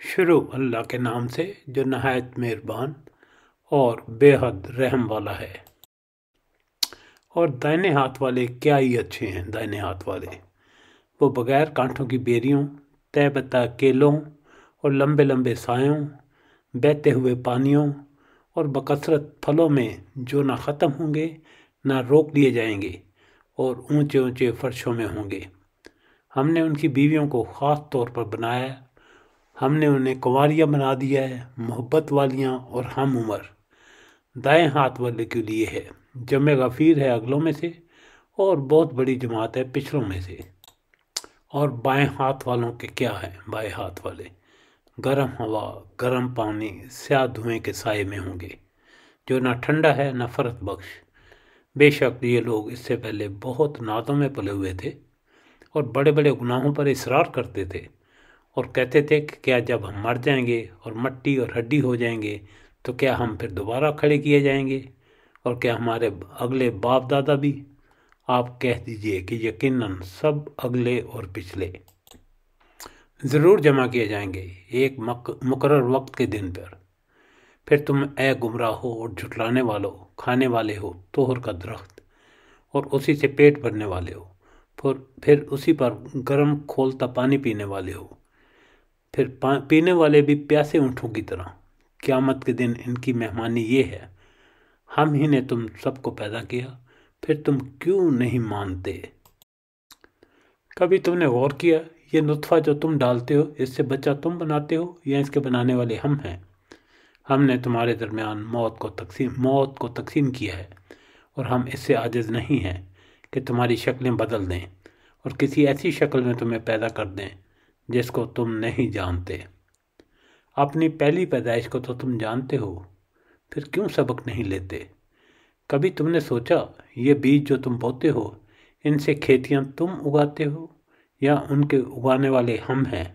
शुरू अल्लाह के नाम से जो नहायत मेहरबान और बेहद रहम वाला है। और दाहिने हाथ वाले क्या ही अच्छे हैं। दाहिने हाथ वाले वो बग़ैर कांटों की बेरियों, तय बता केलों और लंबे लंबे सायों, बहते हुए पानियों और बकसरत फलों में जो ना ख़त्म होंगे ना रोक लिए जाएंगे और ऊंचे ऊंचे फर्शों में होंगे। हमने उनकी बीवियों को ख़ास तौर पर बनाया। हमने उन्हें कुंवारियाँ बना दिया है, मोहब्बत वालियाँ और हम उम्र। दाएं हाथ वाले के लिए है, जमे गफ़ीर है अगलों में से और बहुत बड़ी जमात है पिछलों में से। और बाएं हाथ वालों के क्या है? बाएं हाथ वाले गर्म हवा, गर्म पानी, स्याह धुएं के साए में होंगे, जो ना ठंडा है ना फरत बख्श। बेशक ये लोग इससे पहले बहुत नादों में पले हुए थे और बड़े बड़े गुनाहों पर इसरार करते थे और कहते थे कि क्या जब हम मर जाएंगे और मट्टी और हड्डी हो जाएंगे तो क्या हम फिर दोबारा खड़े किए जाएंगे? और क्या हमारे अगले बाप दादा भी? आप कह दीजिए कि यकीनन सब अगले और पिछले ज़रूर जमा किए जाएंगे एक मुकर्रर वक्त के दिन पर। फिर तुम ए गुमराह हो और झुटलाने वालों, खाने वाले हो तोहर का दरख्त और उसी से पेट भरने वाले हो, फिर उसी पर गर्म खोलता पानी पीने वाले हो, फिर पीने वाले भी प्यासे ऊँटों की तरह। क़यामत के दिन इनकी मेहमानी ये है, हम ही ने तुम सबको पैदा किया, फिर तुम क्यों नहीं मानते? कभी तुमने गौर किया ये नुत्फ़ा जो तुम डालते हो, इससे बच्चा तुम बनाते हो या इसके बनाने वाले हम हैं? हमने तुम्हारे दरमियान मौत को तकसीम किया है और हम इससे आजिज़ नहीं हैं कि तुम्हारी शक्लें बदल दें और किसी ऐसी शक्ल में तुम्हें पैदा कर दें जिसको तुम नहीं जानते। अपनी पहली पैदाइश को तो तुम जानते हो, फिर क्यों सबक नहीं लेते? कभी तुमने सोचा ये बीज जो तुम बोते हो, इनसे खेतियाँ तुम उगाते हो या उनके उगाने वाले हम हैं?